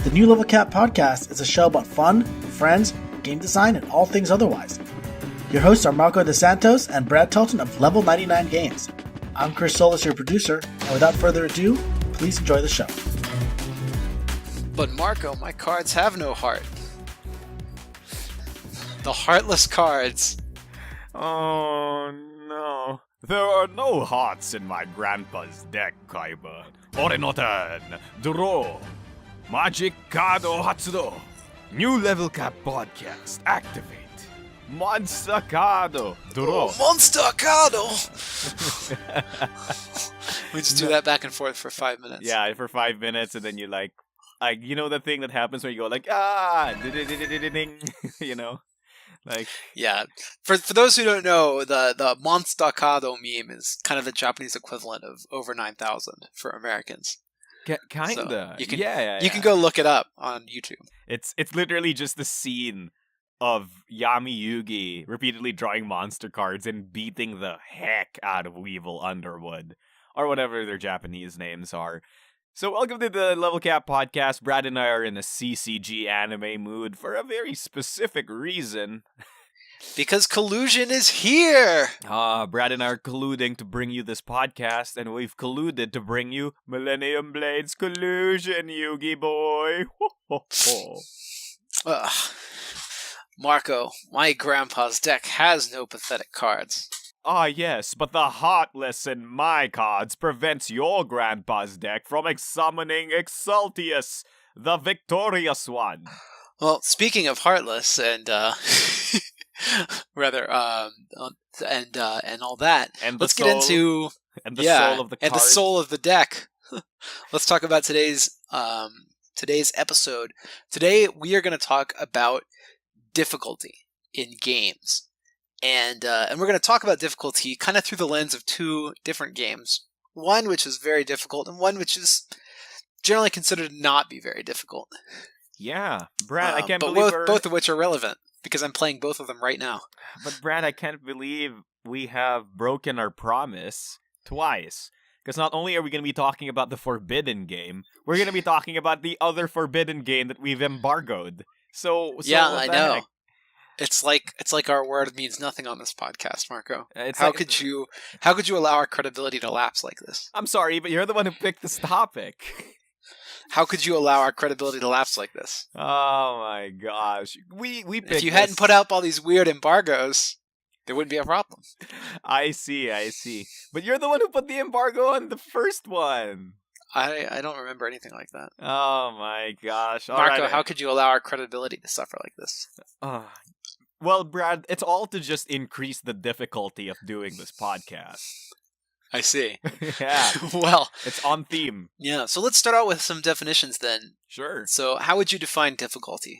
The New Level Cap podcast is a show about fun, friends, game design, and all things otherwise. Your hosts are Marco DeSantos and Brad Telton of Level 99 Games. I'm Chris Solis, your producer, and without further ado, please enjoy the show. But Marco, my cards have no heart. The heartless cards. Oh no. There are no hearts in my grandpa's deck, Kaiba. Orinotan, draw. Magic Kado Hatsudo. New Level Cap podcast, activate. Monster Kado, draw. Oh, Monster Kado! We just do that back and forth for 5 minutes. Yeah, for 5 minutes, and then you like, you know the thing that happens when you go like, ding, you know? Like, yeah. For those who don't know, the Monster Kado meme is kind of the Japanese equivalent of over 9,000 for Americans. Kinda. So you can go look it up on YouTube. It's literally just the scene of Yami Yugi repeatedly drawing monster cards and beating the heck out of Weevil Underwood, or whatever their Japanese names are. So welcome to the Level Cap podcast. Brad and I are in a CCG anime mood for a very specific reason. Because collusion is here! Brad and I are colluding to bring you this podcast, and we've colluded to bring you Millennium Blades Collusion, Yugi boy! Ho, ho, ho. Marco, my grandpa's deck has no pathetic cards. Yes, but the Heartless in my cards prevents your grandpa's deck from summoning Exaltius, the victorious one. Well, speaking of Heartless and rather and all that, let's get into soul of the and cards. the soul of the deck. Let's talk about today's episode. Today we are going to talk about difficulty in games. And we're going to talk about difficulty kind of through the lens of two different games. One which is very difficult, and one which is generally considered to not be very difficult. Yeah, Brad, I can't but believe both of which are relevant, because I'm playing both of them right now. But Brad, I can't believe we have broken our promise twice. Because not only are we going to be talking about the Forbidden game, we're going to be talking about the other Forbidden game that we've embargoed. So yeah, what I the know. heck? It's like our word means nothing on this podcast, Marco. How could you allow our credibility to lapse like this? I'm sorry, but you're the one who picked this topic. How could you allow our credibility to lapse like this? Oh my gosh. We picked If you hadn't put out all these weird embargoes, there wouldn't be a problem. I see. But you're the one who put the embargo on the first one. I don't remember anything like that. Oh my gosh. All Marco, right. how could you allow our credibility to suffer like this? Well, Brad, it's all to just increase the difficulty of doing this podcast. I see. Yeah. Well, it's on theme. Yeah, so let's start out with some definitions then. Sure. So how would you define difficulty,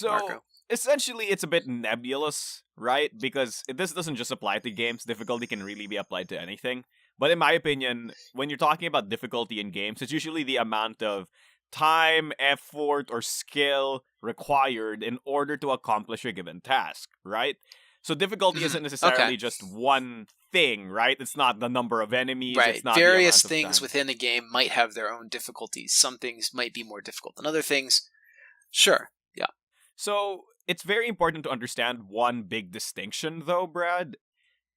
Marco? Essentially, it's a bit nebulous, right? Because this doesn't just apply to games. Difficulty can really be applied to anything. But in my opinion, when you're talking about difficulty in games, it's usually the amount of time, effort, or skill required in order to accomplish a given task, right? So difficulty isn't necessarily just one thing, right? It's not the number of enemies. Right. It's not various the amount of things time. within the game might have their own difficulties. Some things might be more difficult than other things. Sure. Yeah. So it's very important to understand one big distinction, though, Brad,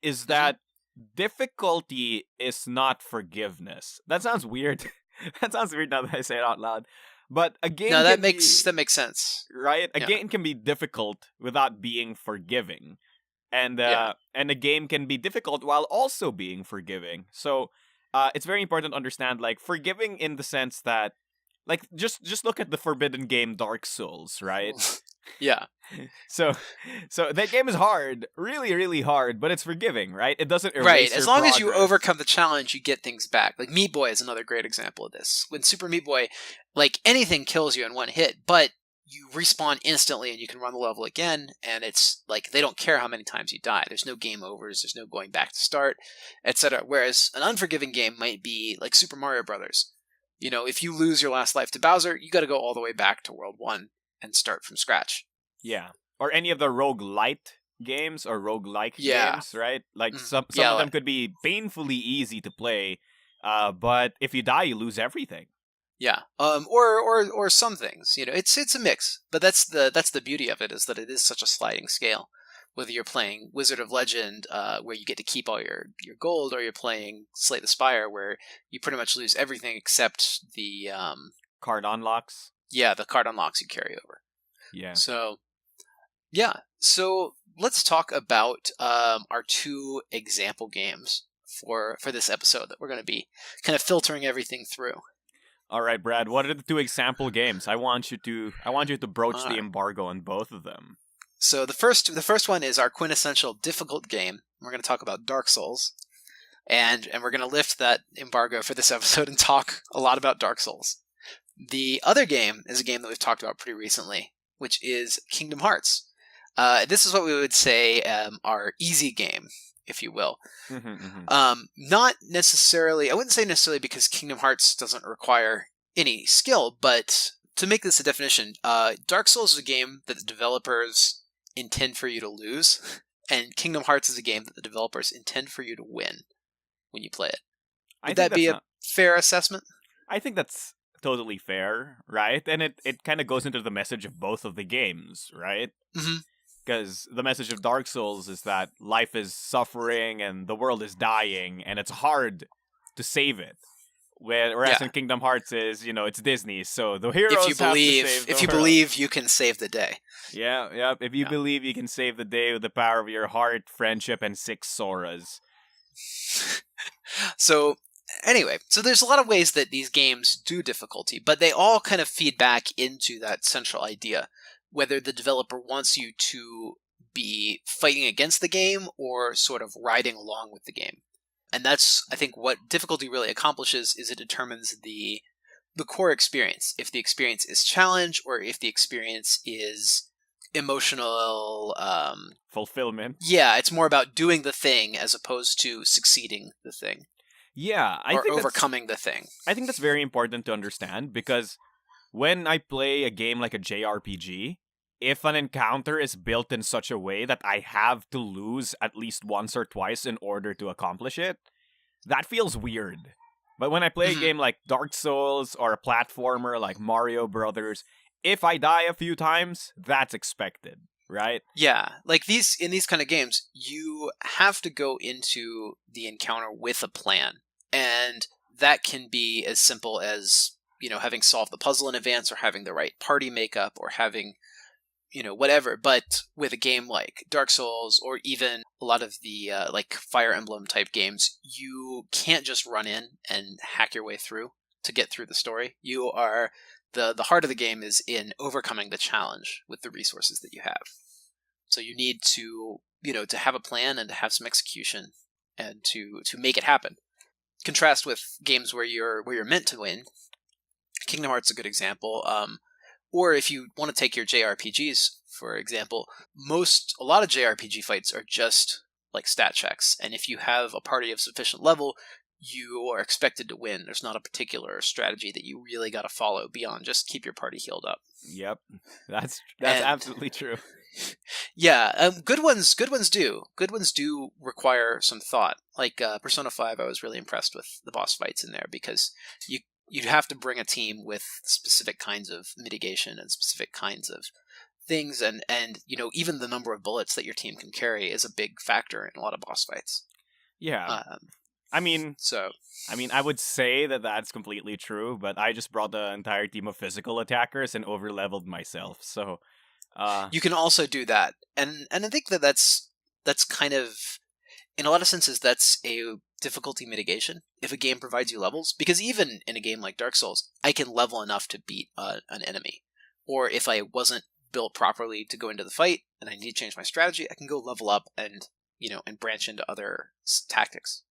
is that difficulty is not forgiveness. That sounds weird. That sounds weird now that I say it out loud. But a game that makes sense. Right? A game can be difficult without being forgiving. And a game can be difficult while also being forgiving. So it's very important to understand, like, forgiving in the sense that, like, just look at the Forbidden game Dark Souls, right? Yeah. So that game is hard, really, really hard, but it's forgiving, right? It doesn't erase right. your As long as you progress. overcome the challenge, you get things back. Like Meat Boy is another great example of this. When Super Meat Boy, like, anything kills you in one hit, but you respawn instantly and you can run the level again, and it's like they don't care how many times you die. There's no game overs, there's no going back to start, etc. Whereas an unforgiving game might be like Super Mario Brothers. You know, if you lose your last life to Bowser, you got to go all the way back to World 1 and start from scratch. Yeah. Or any of the roguelite games or roguelike games, right? Like some of them could be painfully easy to play, but if you die, you lose everything. Yeah. Or some things. It's a mix. But that's the beauty of it, is that it is such a sliding scale. Whether you're playing Wizard of Legend, where you get to keep all your gold, or you're playing Slay the Spire, where you pretty much lose everything except the Card unlocks. the card unlocks you carry over. Yeah. So yeah. So let's talk about our two example games for this episode that we're going to be kind of filtering everything through. All right, Brad. What are the two example games? I want you to broach the Alright. embargo on both of them. So the first one is our quintessential difficult game. We're going to talk about Dark Souls, and we're going to lift that embargo for this episode and talk a lot about Dark Souls. The other game is a game that we've talked about pretty recently, which is Kingdom Hearts. This is what we would say our easy game, if you will. Not necessarily, I wouldn't say necessarily because Kingdom Hearts doesn't require any skill, but to make this a definition, Dark Souls is a game that the developers intend for you to lose, and Kingdom Hearts is a game that the developers intend for you to win when you play it. Would that be a fair assessment? I think that's totally fair, right? And it kind of goes into the message of both of the games, right? Mm-hmm. Because the message of Dark Souls is that life is suffering and the world is dying, and it's hard to save it. Whereas in Kingdom Hearts is, it's Disney, so the heroes have to save the world. Believe, you can save the day. Yeah. If you believe you can save the day with the power of your heart, friendship, and 6 Soras. So anyway, there's a lot of ways that these games do difficulty, but they all kind of feed back into that central idea, whether the developer wants you to be fighting against the game or sort of riding along with the game. And that's, I think, what difficulty really accomplishes, is it determines the core experience. If the experience is challenge, or if the experience is emotional fulfillment. Yeah, it's more about doing the thing as opposed to succeeding the thing. Yeah, I think overcoming the thing. I think that's very important to understand, because when I play a game like a JRPG, if an encounter is built in such a way that I have to lose at least once or twice in order to accomplish it, that feels weird. But when I play a game like Dark Souls or a platformer like Mario Brothers, if I die a few times, that's expected, right? Yeah, like in these kind of games, you have to go into the encounter with a plan. And that can be as simple as, having solved the puzzle in advance, or having the right party makeup, or having whatever. But with a game like Dark Souls, or even a lot of the like Fire Emblem type games, you can't just run in and hack your way through to get through the story. You are the heart of the game is in overcoming the challenge with the resources that you have. So you need to to have a plan and to have some execution and to make it happen. Contrast with games where you're meant to win. Kingdom Hearts is a good example. Or if you want to take your JRPGs, for example, a lot of JRPG fights are just like stat checks. And if you have a party of sufficient level, you are expected to win. There's not a particular strategy that you really got to follow beyond just keep your party healed up. Yep, that's absolutely true. Yeah, good ones do. Good ones do require some thought. Like Persona 5, I was really impressed with the boss fights in there, because you'd have to bring a team with specific kinds of mitigation and specific kinds of things, and even the number of bullets that your team can carry is a big factor in a lot of boss fights. Yeah. I would say that that's completely true, but I just brought the entire team of physical attackers and over-leveled myself, so... You can also do that, and I think that's kind of, in a lot of senses, that's a difficulty mitigation if a game provides you levels, because even in a game like Dark Souls, I can level enough to beat an enemy, or if I wasn't built properly to go into the fight and I need to change my strategy, I can go level up and branch into other tactics.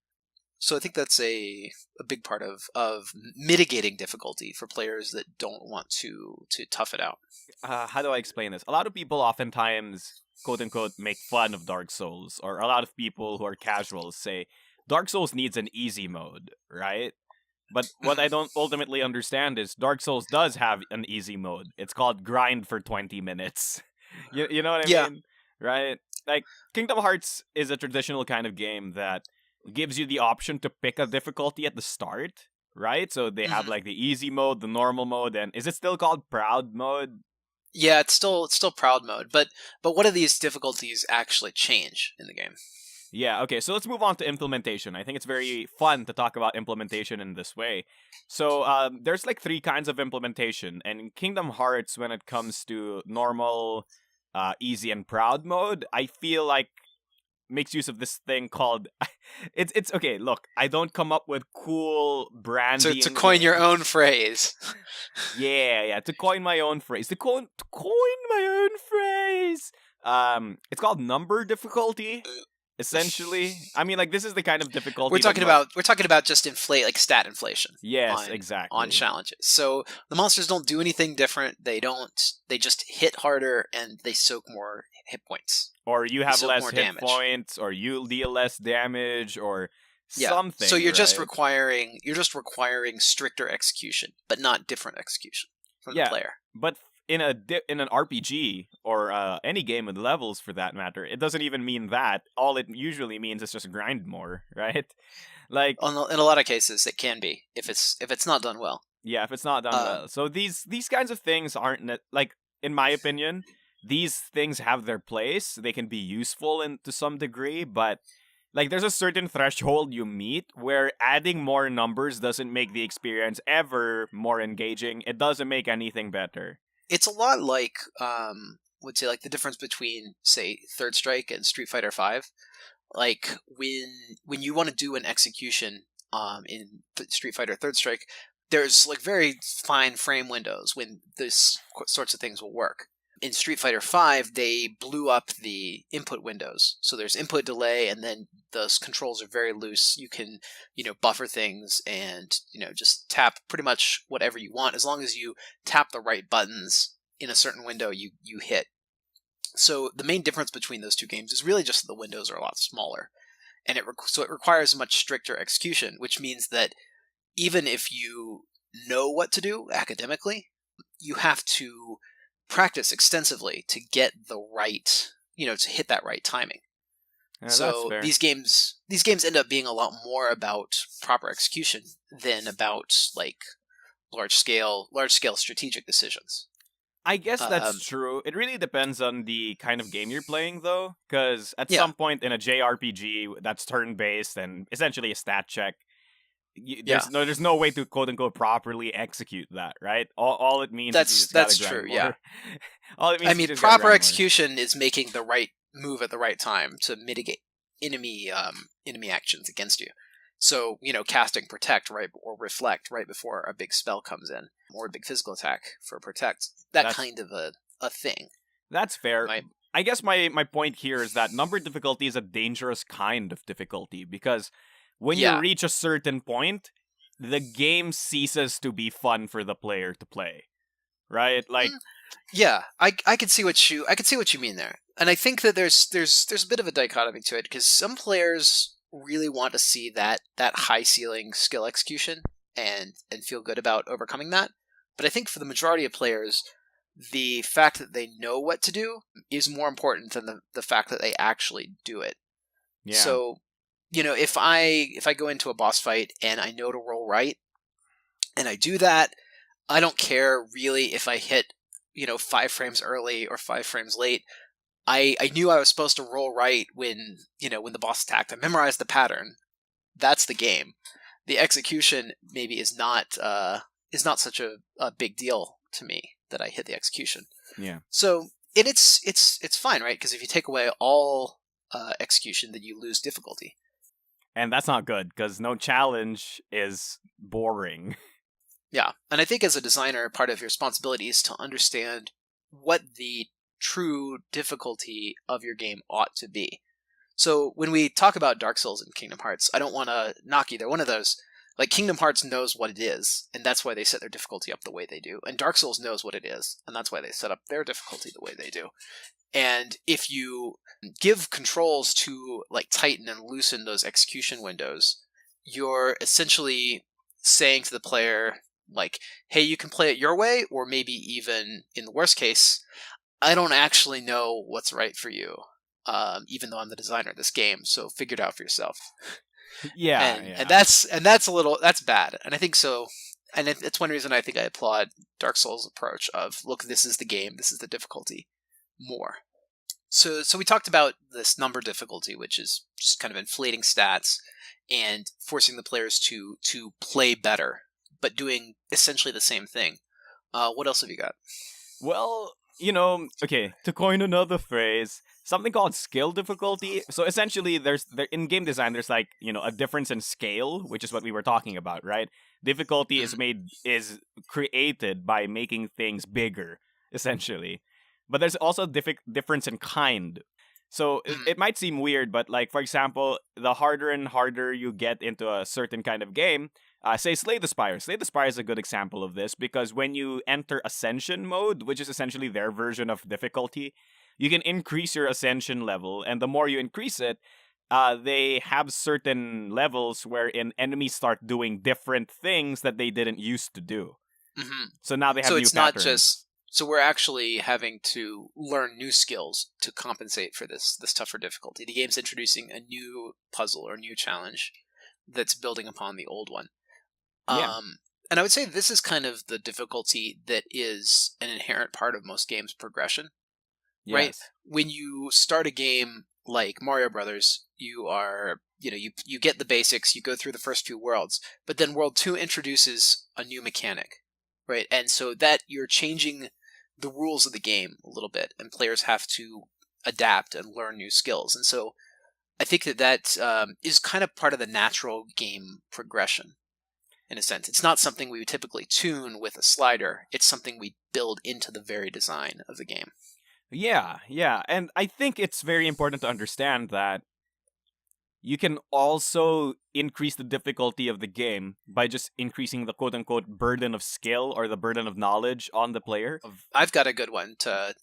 So I think that's a big part of mitigating difficulty for players that don't want to tough it out. How do I explain this? A lot of people oftentimes, quote-unquote, make fun of Dark Souls, or a lot of people who are casuals say, Dark Souls needs an easy mode, right? But what I don't ultimately understand is Dark Souls does have an easy mode. It's called grind for 20 minutes. You know what I mean? Right? Like, Kingdom Hearts is a traditional kind of game that gives you the option to pick a difficulty at the start, right? So they have Mhm. like the easy mode, the normal mode, and is it still called proud mode? Yeah, it's still proud mode, but what do these difficulties actually change in the game? Yeah, okay, so let's move on to implementation. I think it's very fun to talk about implementation in this way. So there's like three kinds of implementation, and in Kingdom Hearts, when it comes to normal, easy, and proud mode, I feel like makes use of this thing called it's okay. Look, I don't come up with cool To branding. coin your own phrase. Yeah, to coin my own phrase. To coin my own phrase. It's called number difficulty. Essentially, I mean, like this is the kind of difficulty that We're talking about just stat inflation Yes, on exactly. challenges. So the monsters don't do anything different. They just hit harder and they soak more hit points. Or you They have soak less more hit damage. points, or you deal less damage, or Yeah. So something. you're just Right? requiring stricter execution, but not different execution from the Yeah, player. but in an RPG or any game with levels for that matter, it doesn't even mean that. All it usually means is just grind more, right? Like In a lot of cases, it can be if it's not done well. yeah, if it's not done Um, well. So these kinds of things aren't like in my opinion, these things have their place. They can be useful in to some degree, but like there's a certain threshold you meet where adding more numbers doesn't make the experience ever more engaging. It doesn't make anything better. it's a lot like would say like the difference between say Third Strike and Street Fighter Five. Like when you want to do an execution in Street Fighter Third Strike, there's like very fine frame windows when this sorts of things will work. In Street Fighter Five, they blew up the input windows, so there's input delay, and then the controls are very loose. You can buffer things and just tap pretty much whatever you want as long as you tap the right buttons in a certain window. You hit. So the main difference between those two games is really just that the windows are a lot smaller, and so it requires much stricter execution, which means that even if you know what to do academically, you have to practice extensively to get the right, to hit that right timing. Yeah, that's So fair. these games end up being a lot more about proper execution than about like large scale strategic decisions. I guess that's Um, true. It really depends on the kind of game you're playing, though, because at yeah, some point in a JRPG that's turn-based and essentially a stat check, yeah, there's no way to quote unquote properly execute that, right? All it means is you just gotta that's grind true. Yeah, more. All it means I is you mean, just gotta proper grind more. execution is making the right move at the right time to mitigate enemy actions against you. So casting protect right or reflect right before a big spell comes in, or a big physical attack for protect. That That's kind of a thing, that's fair. right? I guess my point here is that number difficulty is a dangerous kind of difficulty because when you Yeah, reach a certain point, the game ceases to be fun for the player to play. Right? Like Mm, yeah. I could see what you mean there, and I think that there's a bit of a dichotomy to it because some players really want to see that high ceiling skill execution and feel good about overcoming that. But I think for the majority of players, the fact that they know what to do is more important than the fact that they actually do it. yeah. So, if I go into a boss fight and I know to roll right and I do that, I don't care really if I hit, 5 frames early or 5 frames late. I knew I was supposed to roll right when the boss attacked. I memorized the pattern. That's the game. The execution maybe is not such a big deal to me that I hit the execution. Yeah. So and it's fine, right? Because if you take away all execution, then you lose difficulty. And that's not good because no challenge is boring. Yeah, and I think as a designer, part of your responsibility is to understand what the true difficulty of your game ought to be. So when we talk about Dark Souls and Kingdom Hearts, I don't want to knock either one of those. Like Kingdom Hearts knows what it is, and that's why they set their difficulty up the way they do. And Dark Souls knows what it is, and that's why they set up their difficulty the way they do. And if you give controls to like tighten and loosen those execution windows, you're essentially saying to the player like, "Hey, you can play it your way, or maybe even in the worst case, I don't actually know what's right for you, even though I'm the designer of this game. So figure it out for yourself." Yeah, and yeah. that's bad. And I think so. And it's one reason I think I applaud Dark Souls' approach of, look, this is the game, this is the difficulty, more. So we talked about this number difficulty, which is just kind of inflating stats and forcing the players to play better, but doing essentially the same thing. What else have you got? Well, okay, to coin another phrase, something called skill difficulty. So essentially, in game design, there's like, a difference in scale, which is what we were talking about, right? Difficulty is created by making things bigger, essentially. But there's also difference in kind. So it might seem weird, but like, for example, the harder and harder you get into a certain kind of game, say Slay the Spire. Slay the Spire is a good example of this because when you enter Ascension mode, which is essentially their version of difficulty, you can increase your Ascension level, and the more you increase it, they have certain levels wherein enemies start doing different things that they didn't used to do. Mm-hmm. So now they have So new it's patterns. not just so we're actually having to learn new skills to compensate for this tougher difficulty. The game's introducing a new puzzle or new challenge that's building upon the old one. Yeah. And I would say this is kind of the difficulty that is an inherent part of most games' progression, right? Yes. When you start a game like Mario Brothers, you are, you get the basics, you go through the first few worlds, but then World 2 introduces a new mechanic, right? And so that you're changing the rules of the game a little bit, and players have to adapt and learn new skills. And so I think that is kind of part of the natural game progression. In a sense, it's not something we would typically tune with a slider. It's something we build into the very design of the game. Yeah, yeah. And I think it's very important to understand that you can also increase the difficulty of the game by just increasing the quote-unquote burden of skill or the burden of knowledge on the player. I've got a good one to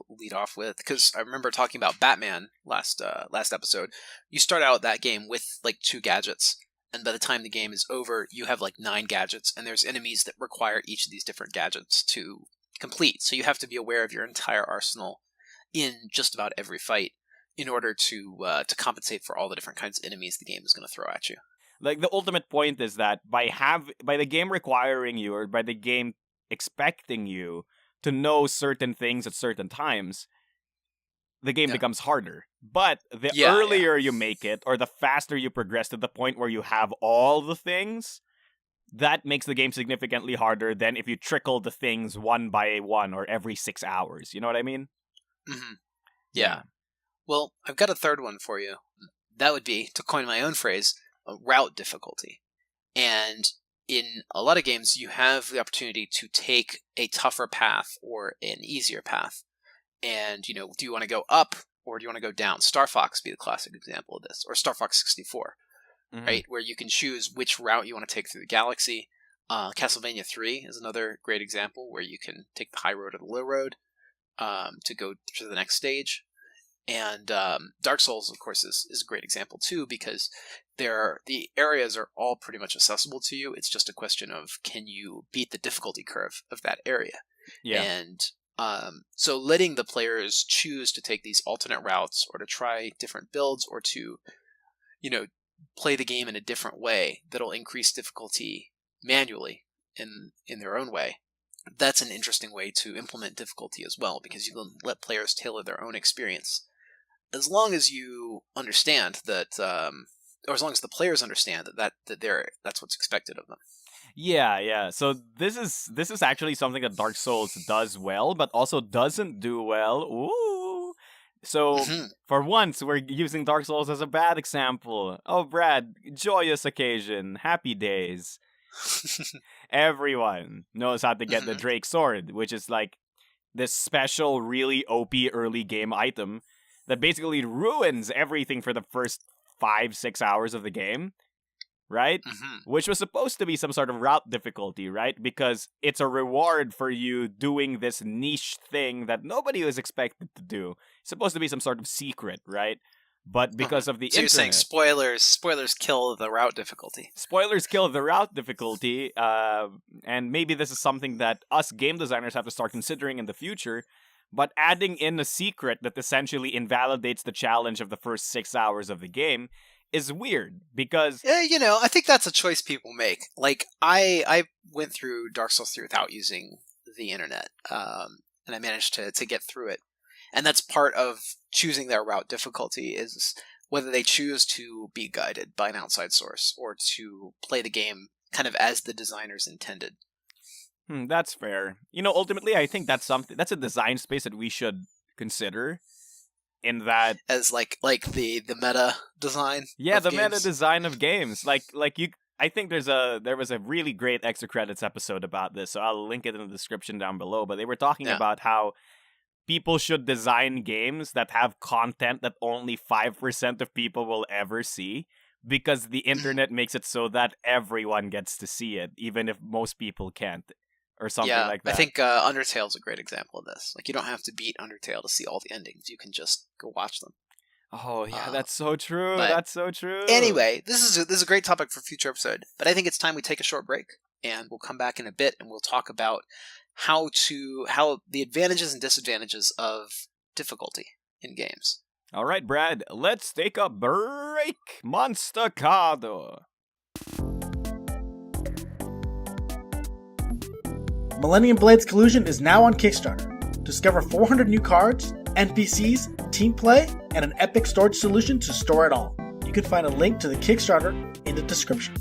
lead off with, because I remember talking about Batman last episode. You start out that game with like 2 gadgets, and by the time the game is over, you have like 9 gadgets, and there's enemies that require each of these different gadgets to complete. So you have to be aware of your entire arsenal in just about every fight in order to compensate for all the different kinds of enemies the game is going to throw at you. Like the ultimate point is that by the game requiring you or by the game expecting you to know certain things at certain times, the game becomes harder. But the earlier you make it, or the faster you progress to the point where you have all the things, that makes the game significantly harder than if you trickle the things one by one or every 6 hours. You know what I mean? Mm-hmm. Yeah. Well, I've got a third one for you. That would be, to coin my own phrase, a route difficulty. And in a lot of games, you have the opportunity to take a tougher path or an easier path. And, do you want to go up or do you want to go down? Star Fox be the classic example of this, or Star Fox 64, right? Where you can choose which route you want to take through the galaxy. Castlevania 3 is another great example where you can take the high road or the low road to go to the next stage. And Dark Souls, of course, is a great example too, because the areas are all pretty much accessible to you. It's just a question of, can you beat the difficulty curve of that area? Yeah. And so letting the players choose to take these alternate routes or to try different builds or to, play the game in a different way that'll increase difficulty manually in their own way. That's an interesting way to implement difficulty as well, because you can let players tailor their own experience. As long as you understand that, or as long as the players understand that's what's expected of them. Yeah. So this is actually something that Dark Souls does well, but also doesn't do well. Ooh. So for once, we're using Dark Souls as a bad example. Oh, Brad, joyous occasion, happy days. Everyone knows how to get the Drake Sword, which is like this special, really OP early game item that basically ruins everything for the first 5-6 hours of the game, right? Which was supposed to be some sort of route difficulty, right? Because it's a reward for you doing this niche thing that nobody was expected to do. It's supposed to be some sort of secret, right? But because of the so internet... you're saying spoilers kill the route difficulty. Spoilers kill the route difficulty, and maybe this is something that us game designers have to start considering in the future, but adding in a secret that essentially invalidates the challenge of the first 6 hours of the game is weird because Yeah, you know, I think that's a choice people make. Like, I went through Dark Souls 3 without using the internet, and I managed to get through it. And that's part of choosing their route difficulty is whether they choose to be guided by an outside source or to play the game kind of as the designers intended. that's fair. Ultimately, I think that's a design space that we should consider. In that, As like the meta design yeah, of the meta games. design of games, like you. I think there was a really great extra credits episode about this, so I'll link it in the description down below. But they were talking Yeah. about how people should design games that have content that only 5% of people will ever see because the internet makes it so that everyone gets to see it, even if most people can't, or something Yeah, like I that. think Undertale's a great example of this. Like, you don't have to beat Undertale to see all the endings. You can just go watch them. Oh, yeah, that's so true. but That's so true. Anyway, this is a great topic for a future episode. But I think it's time we take a short break, and we'll come back in a bit, and we'll talk about how the advantages and disadvantages of difficulty in games. All right, Brad, let's take a break. Monstacado. Millennium Blades Collusion is now on Kickstarter. Discover 400 new cards, NPCs, team play, and an epic storage solution to store it all. You can find a link to the Kickstarter in the description.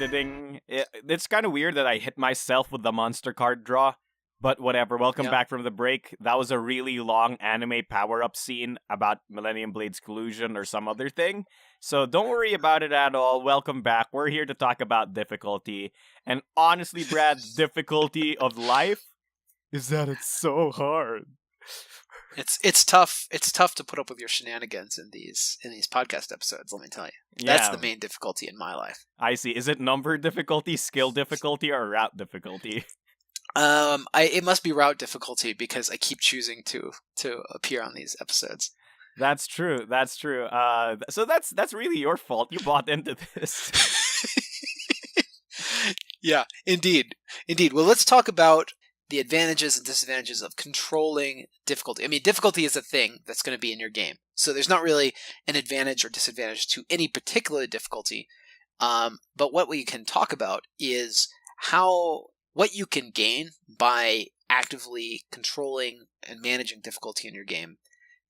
Ding. It's kind of weird that I hit myself with the monster card draw, but whatever. Welcome back from the break. That was a really long anime power-up scene about Millennium Blades Collusion or some other thing. So don't worry about it at all. Welcome back. We're here to talk about difficulty. And honestly, Brad, difficulty of life is that it's so hard. It's tough. It's tough to put up with your shenanigans in these podcast episodes. Let me tell you, that's the main difficulty in my life. I see. Is it number difficulty, skill difficulty, or route difficulty? It must be route difficulty because I keep choosing to appear on these episodes. That's true. That's true. So that's really your fault. You bought into this. Yeah, indeed. Well, let's talk about the advantages and disadvantages of controlling difficulty. I mean, difficulty is a thing that's going to be in your game. So there's not really an advantage or disadvantage to any particular difficulty. But what we can talk about is what you can gain by actively controlling and managing difficulty in your game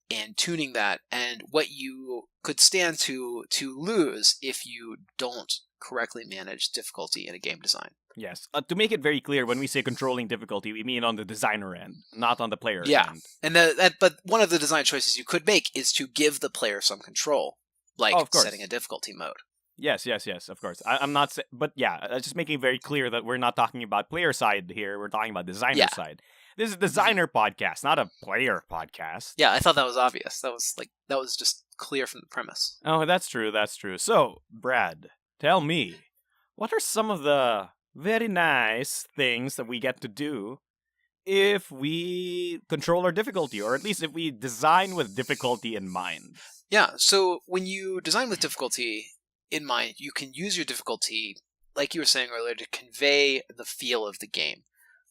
and tuning that, and what you could stand to lose if you don't correctly manage difficulty in a game design. Yes. To make it very clear, when we say controlling difficulty, we mean on the designer end, not on the player end. Yeah, and but one of the design choices you could make is to give the player some control, like setting a difficulty mode. Yes, of course. I'm not, but yeah, just making it very clear that we're not talking about player side here. We're talking about designer side. This is a designer podcast, not a player podcast. Yeah, I thought that was obvious. That was just clear from the premise. Oh, that's true. So, Brad, tell me, what are some of the very nice things that we get to do if we control our difficulty, or at least if we design with difficulty in mind? Yeah, so when you design with difficulty in mind, you can use your difficulty, like you were saying earlier, to convey the feel of the game.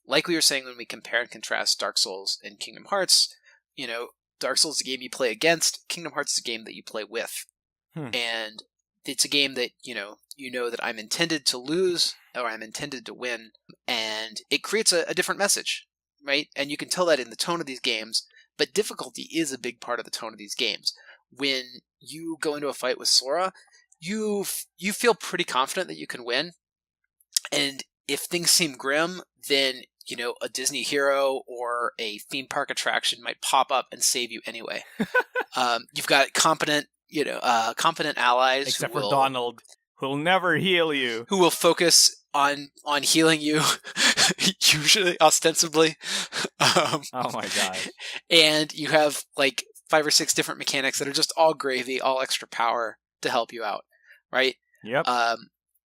Like we were saying when we compare and contrast Dark Souls and Kingdom Hearts, Dark Souls is a game you play against, Kingdom Hearts is a game that you play with. And it's a game that, you know that I'm intended to lose or I'm intended to win, and it creates a different message, right? And you can tell that in the tone of these games, but difficulty is a big part of the tone of these games. When you go into a fight with Sora, you feel pretty confident that you can win, and if things seem grim, then a Disney hero or a theme park attraction might pop up and save you anyway. You've got competent allies, except for Donald, who'll never heal you, who will focus on healing you, usually ostensibly. Oh my god! And you have like 5 or 6 different mechanics that are just all gravy, all extra power to help you out, right? Yep.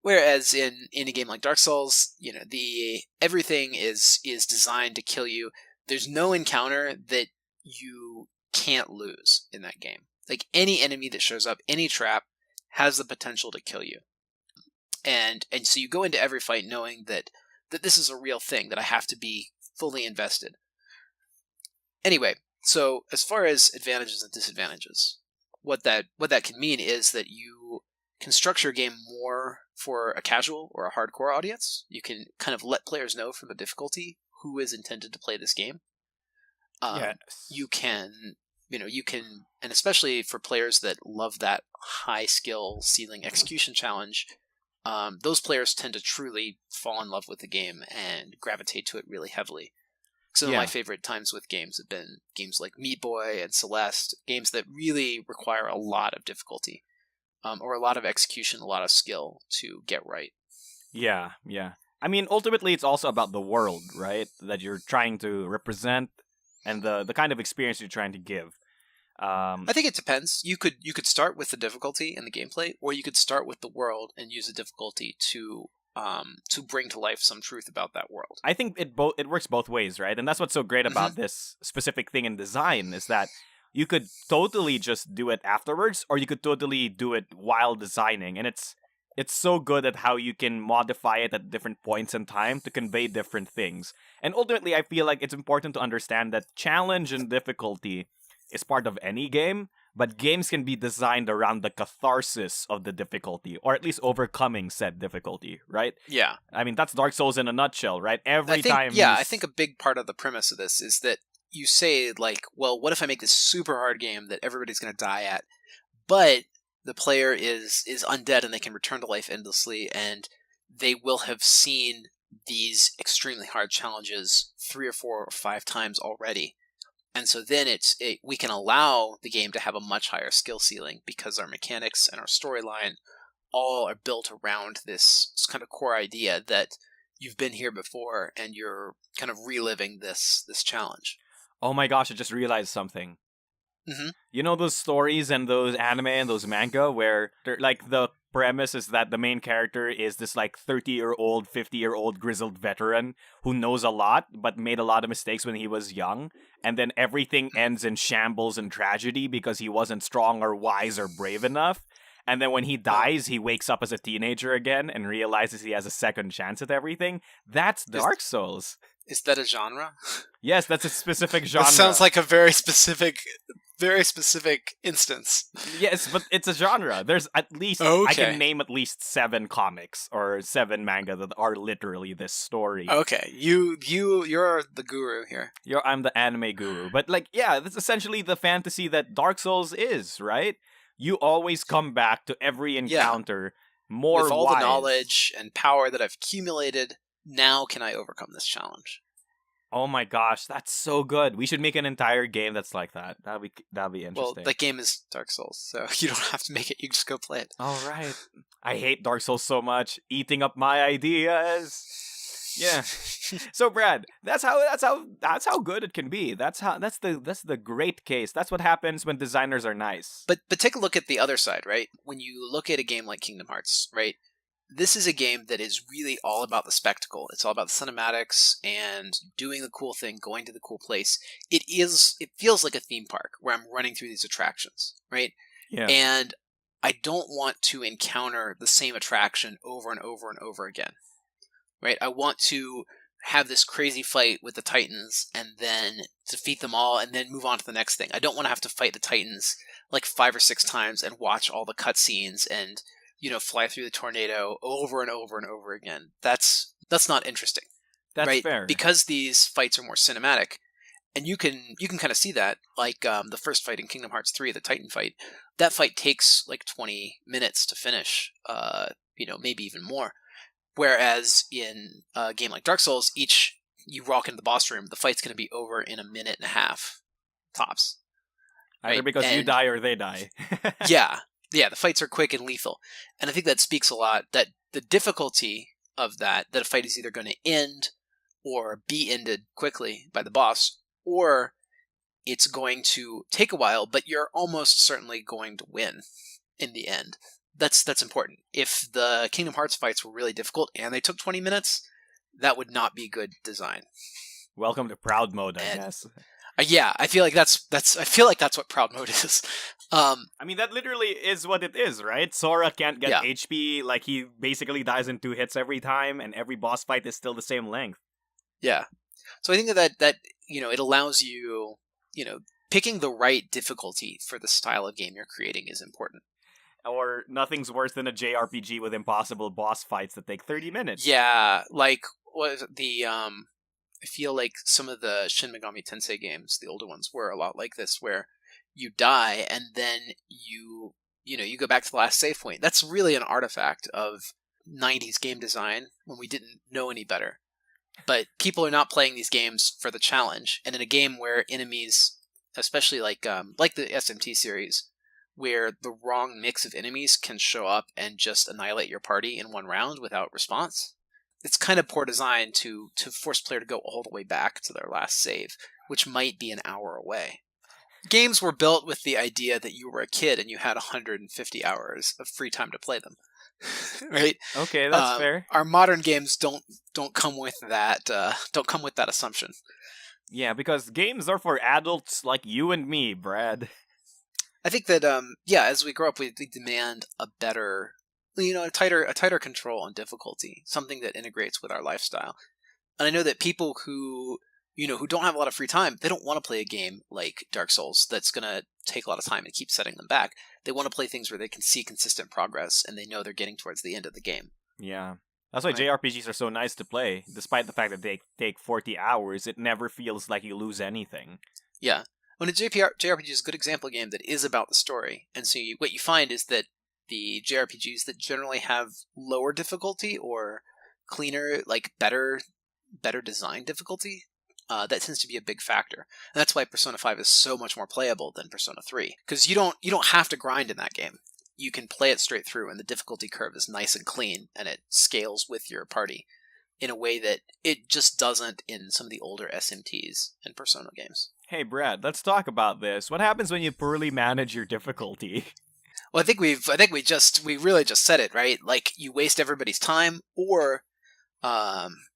Whereas in a game like Dark Souls, everything is designed to kill you. There's no encounter that you can't lose in that game. Like, any enemy that shows up, any trap, has the potential to kill you. And so you go into every fight knowing that this is a real thing, that I have to be fully invested. Anyway, so as far as advantages and disadvantages, what that can mean is that you can structure a game more for a casual or a hardcore audience. You can kind of let players know from the difficulty who is intended to play this game. Yes. You can, and especially for players that love that high skill ceiling execution challenge, those players tend to truly fall in love with the game and gravitate to it really heavily. Some of my favorite times with games have been games like Meat Boy and Celeste, games that really require a lot of difficulty, or a lot of execution, a lot of skill to get right. Yeah. I mean, ultimately, it's also about the world, right? That you're trying to represent and the kind of experience you're trying to give. I think it depends. You could start with the difficulty and the gameplay, or you could start with the world and use the difficulty to bring to life some truth about that world. I think it works both ways, right? And that's what's so great about this specific thing in design is that you could totally just do it afterwards, or you could totally do it while designing, and it's so good at how you can modify it at different points in time to convey different things. And ultimately, I feel like it's important to understand that challenge and difficulty is part of any game, but games can be designed around the catharsis of the difficulty, or at least overcoming said difficulty, right? Yeah. I mean, that's Dark Souls in a nutshell, right? I think a big part of the premise of this is that you say, like, well, what if I make this super hard game that everybody's going to die at, but the player is undead and they can return to life endlessly, and they will have seen these extremely hard challenges 3 or 4 or 5 times already. And so then we can allow the game to have a much higher skill ceiling because our mechanics and our storyline all are built around this kind of core idea that you've been here before and you're kind of reliving this challenge. Oh my gosh, I just realized something. Mm-hmm. You know those stories and those anime and those manga where like the premise is that the main character is this like 30-year-old, 50-year-old grizzled veteran who knows a lot but made a lot of mistakes when he was young, and then everything ends in shambles and tragedy because he wasn't strong or wise or brave enough. And then when he dies, he wakes up as a teenager again and realizes he has a second chance at everything. That's Dark Souls. Is that a genre? Yes, that's a specific genre. That sounds like a very specific instance. Yes, but it's a genre. There's at least I can name at least 7 comics or 7 manga that are literally this story. Okay, you're the guru here. I'm the anime guru. But like, yeah, that's essentially the fantasy that Dark Souls is, right? You always come back to every encounter more with all wise. The knowledge and power that I've accumulated. Now can I overcome this challenge? Oh my gosh, that's so good. We should make an entire game that's like that. That'd be interesting. Well, that game is Dark Souls, so you don't have to make it. You just go play it. All right. I hate Dark Souls so much, eating up my ideas. Yeah. So Brad, that's how good it can be. That's the great case. That's what happens when designers are nice. But take a look at the other side, right? When you look at a game like Kingdom Hearts, right? This is a game that is really all about the spectacle. It's all about the cinematics and doing the cool thing, going to the cool place. It feels like a theme park where I'm running through these attractions, right? Yeah. And I don't want to encounter the same attraction over and over and over again, right? I want to have this crazy fight with the Titans and then defeat them all and then move on to the next thing. I don't want to have to fight the Titans like 5 or 6 times and watch all the cutscenes and fly through the tornado over and over and over again. That's not interesting. That's right? fair. Because these fights are more cinematic, and you can kind of see that, like the first fight in Kingdom Hearts 3, the Titan fight. That fight takes like 20 minutes to finish, maybe even more. Whereas in a game like Dark Souls, you walk into the boss room, the fight's going to be over in a minute and a half, tops. Either right? Because you die or they die. Yeah, the fights are quick and lethal. And I think that speaks a lot, that the difficulty of that a fight is either going to end or be ended quickly by the boss, or it's going to take a while, but you're almost certainly going to win in the end. That's important. If the Kingdom Hearts fights were really difficult and they took 20 minutes, that would not be good design. Welcome to proud mode, I guess. Yeah, I feel like that's what proud mode is. I mean, that literally is what it is, right? Sora can't get HP, like he basically dies in 2 hits every time, and every boss fight is still the same length. Yeah. So I think that it allows you picking the right difficulty for the style of game you're creating is important. Or nothing's worse than a JRPG with impossible boss fights that take 30 minutes. Yeah, like what is it, I feel like some of the Shin Megami Tensei games, the older ones, were a lot like this, where you die and then you go back to the last save point. That's really an artifact of 90s game design when we didn't know any better. But people are not playing these games for the challenge, and in a game where enemies, especially like the SMT series, where the wrong mix of enemies can show up and just annihilate your party in one round without response, it's kind of poor design to force a player to go all the way back to their last save, which might be an hour away. Games were built with the idea that you were a kid and you had 150 hours of free time to play them, right? Okay, that's fair. Our modern games don't come with that assumption. Yeah, because games are for adults like you and me, Brad. I think that as we grow up, we demand a better, a tighter control on difficulty, something that integrates with our lifestyle. And I know that people who don't have a lot of free time, they don't want to play a game like Dark Souls that's going to take a lot of time and keep setting them back. They want to play things where they can see consistent progress and they know they're getting towards the end of the game. Yeah. That's why JRPGs are so nice to play. Despite the fact that they take 40 hours, it never feels like you lose anything. Yeah. When a JRPG is a good example game that is about the story. And so what you find is that the JRPGs that generally have lower difficulty or cleaner, like better design difficulty, that tends to be a big factor. And that's why Persona 5 is so much more playable than Persona 3. Because you don't have to grind in that game. You can play it straight through, and the difficulty curve is nice and clean, and it scales with your party in a way that it just doesn't in some of the older SMTs and Persona games. Hey, Brad, let's talk about this. What happens when you poorly manage your difficulty? Well, I think we really just said it, right? Like, you waste everybody's time, or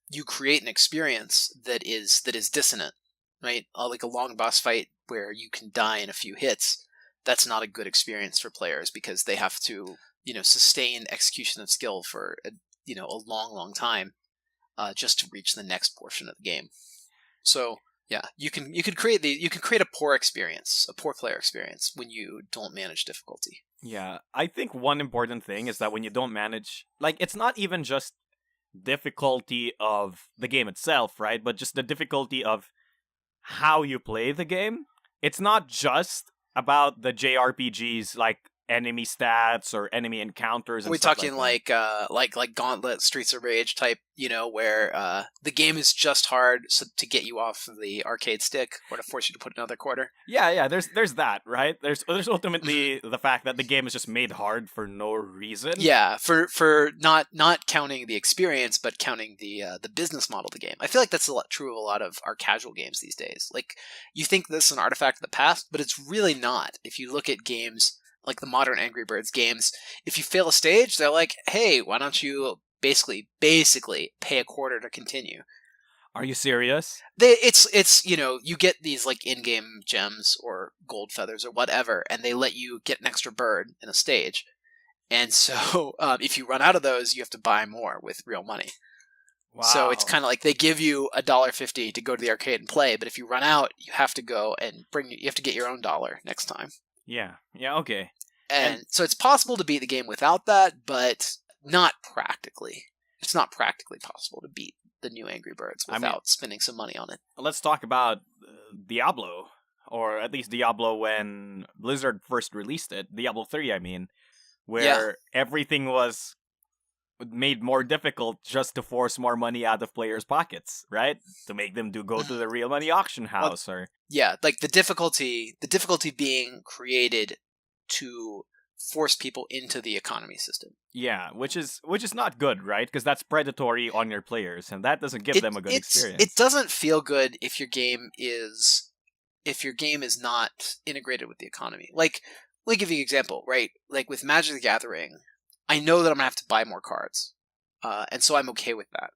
you create an experience that is dissonant, right? Like a long boss fight where you can die in a few hits. That's not a good experience for players because they have to, sustain execution of skill for a long time, just to reach the next portion of the game. So yeah, you can create a poor experience, a poor player experience when you don't manage difficulty. Yeah, I think one important thing is that when you don't manage, like, it's not even just difficulty of the game itself, right? But just the difficulty of how you play the game. It's not just about the JRPGs, like enemy stats or enemy encounters. And Are we stuff talking like like Gauntlet, Streets of Rage type, where the game is just hard to get you off the arcade stick or to force you to put another quarter? Yeah. There's that, right? There's ultimately the fact that the game is just made hard for no reason. Yeah, for not counting the experience, but counting the business model of the game. I feel like that's true of a lot of our casual games these days. Like, you think this is an artifact of the past, but it's really not. If you look at games like the modern Angry Birds games, if you fail a stage, they're like, hey, why don't you basically pay a quarter to continue? Are you serious? It's you get these like in-game gems or gold feathers or whatever, and they let you get an extra bird in a stage. And so if you run out of those, you have to buy more with real money. Wow. So it's kind of like they give you $1.50 to go to the arcade and play, but if you run out, you have to go and you have to get your own dollar next time. Yeah, okay. And so it's possible to beat the game without that, but not practically. It's not practically possible to beat the new Angry Birds without spending some money on it. Let's talk about Diablo, or at least Diablo when Blizzard first released it, Diablo 3, I mean, where everything was made more difficult just to force more money out of players' pockets, right? To make them go to the real money auction house. Like the difficulty being created to force people into the economy system. Yeah, which is not good, right? Because that's predatory on your players, and that doesn't give them a good experience. It doesn't feel good if your game is not integrated with the economy. Like, let me give you an example, right? Like with Magic the Gathering, I know that I'm gonna have to buy more cards, and so I'm okay with that,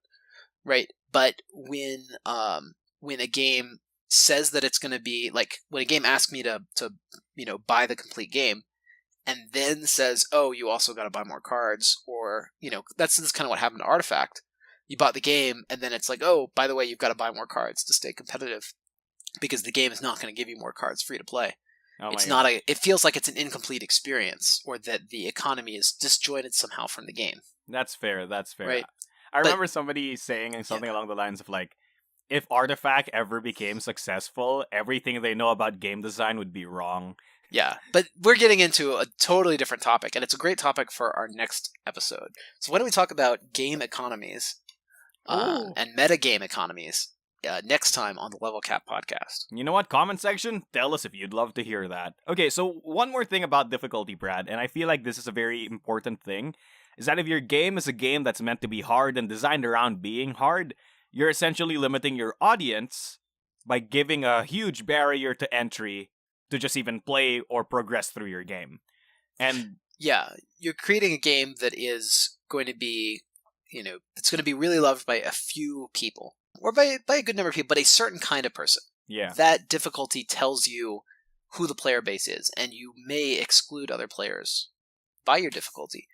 right? But when a game says that it's going to be like, when a game asks me to buy the complete game, and then says, oh, you also got to buy more cards, or that's kind of what happened to Artifact. You bought the game, and then it's like, oh, by the way, you've got to buy more cards to stay competitive. because the game is not going to give you more cards free to play. Oh It's my not God. it feels like it's an incomplete experience, or that the economy is disjointed somehow from the game. That's fair. That's fair. Right. I But- remember somebody saying something along the lines of like, if Artifact ever became successful, everything they know about game design would be wrong. Yeah, but we're getting into a totally different topic, and it's a great topic for our next episode. So why don't we talk about game economies Ooh. and metagame economies next time on the Level Cap podcast? You know what? Comment section, tell us if you'd love to hear that. Okay, so one more thing about difficulty, Brad, and I feel like this is a very important thing, is that if your game is a game that's meant to be hard and designed around being hard, you're essentially limiting your audience by giving a huge barrier to entry to just even play or progress through your game. And Yeah, you're creating a game that is going to be, it's going to be really loved by a few people, or by a good number of people, but a certain kind of person. yeah, That difficulty tells you who the player base is, and you may exclude other players by your difficulty.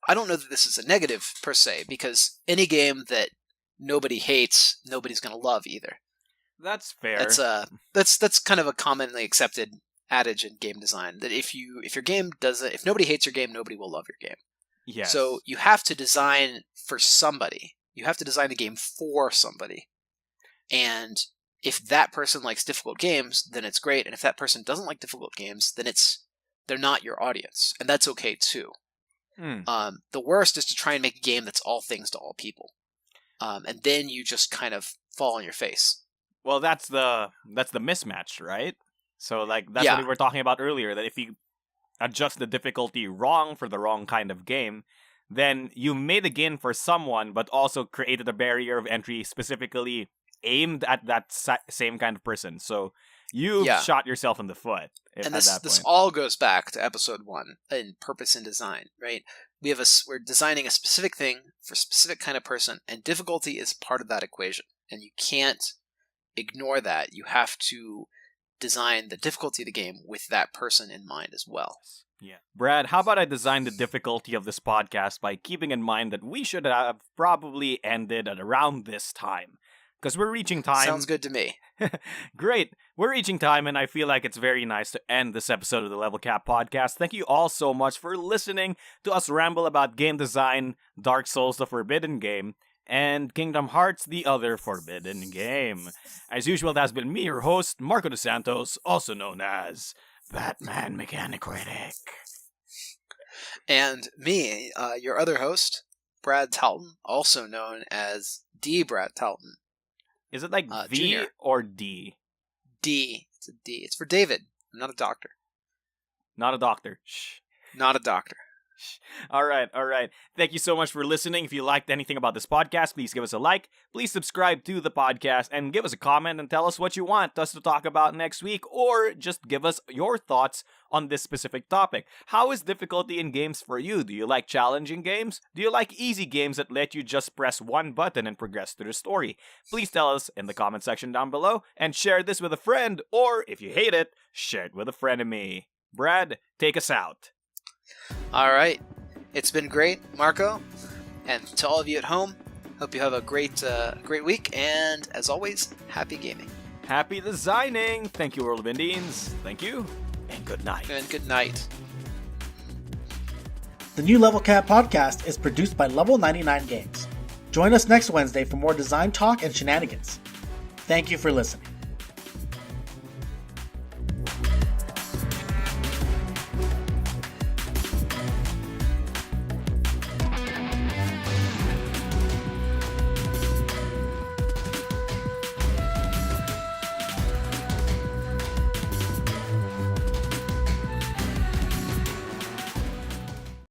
I don't know that this is a negative per se, because any game that nobody hates, nobody's going to love either. that's fair. That's kind of a commonly accepted adage in game design, that if nobody hates your game, nobody will love your game. Yes. So you have to design for somebody. You have to design the game for somebody. And if that person likes difficult games, then it's great. And if that person doesn't like difficult games, then they're not your audience. And that's okay too. The worst is to try and make a game that's all things to all people. And then you just kind of fall on your face. Well, that's the mismatch, right? So like that's Yeah. what we were talking about earlier, that if you adjust the difficulty wrong for the wrong kind of game, then you made a game for someone but also created a barrier of entry specifically aimed at that same kind of person. So you've Yeah. shot yourself in the foot And at this that point. all goes back to episode 1 in purpose and design, right? We're designing a specific thing for a specific kind of person, and difficulty is part of that equation. And you can't ignore that. You have to design the difficulty of the game with that person in mind as well. Yeah. Brad, how about I design the difficulty of this podcast by keeping in mind that we should have probably ended at around this time? Because we're reaching time. Sounds good to me. Great. We're reaching time, and I feel like it's very nice to end this episode of the Level Cap podcast. Thank you all so much for listening to us ramble about game design, Dark Souls, the Forbidden Game, and Kingdom Hearts, the other Forbidden Game. As usual, that has been me, your host, Marco DeSantos, also known as Batman Mechanic Critic. And me, your other host, Brad Talton, also known as D. Brad Talton. Is it like V Junior. or D? D. It's a D. It's for David. I'm not a doctor. Not a doctor. Shh. Not a doctor. All right. Thank you so much for listening. If you liked anything about this podcast, please give us a like. Please subscribe to the podcast and give us a comment and tell us what you want us to talk about next week, or just give us your thoughts on this specific topic. How is difficulty in games for you? Do you like challenging games? Do you like easy games that let you just press one button and progress through the story? Please tell us in the comment section down below, and share this with a friend, or if you hate it, share it with a frenemy. Brad, take us out. All right. It's been great, Marco. And to all of you at home, hope you have a great week. And as always, happy gaming. Happy designing! Thank you, World of Indians. Thank you, and good night. And good night. The new Level Cap podcast is produced by Level 99 Games. Join us next Wednesday for more design talk and shenanigans. Thank you for listening.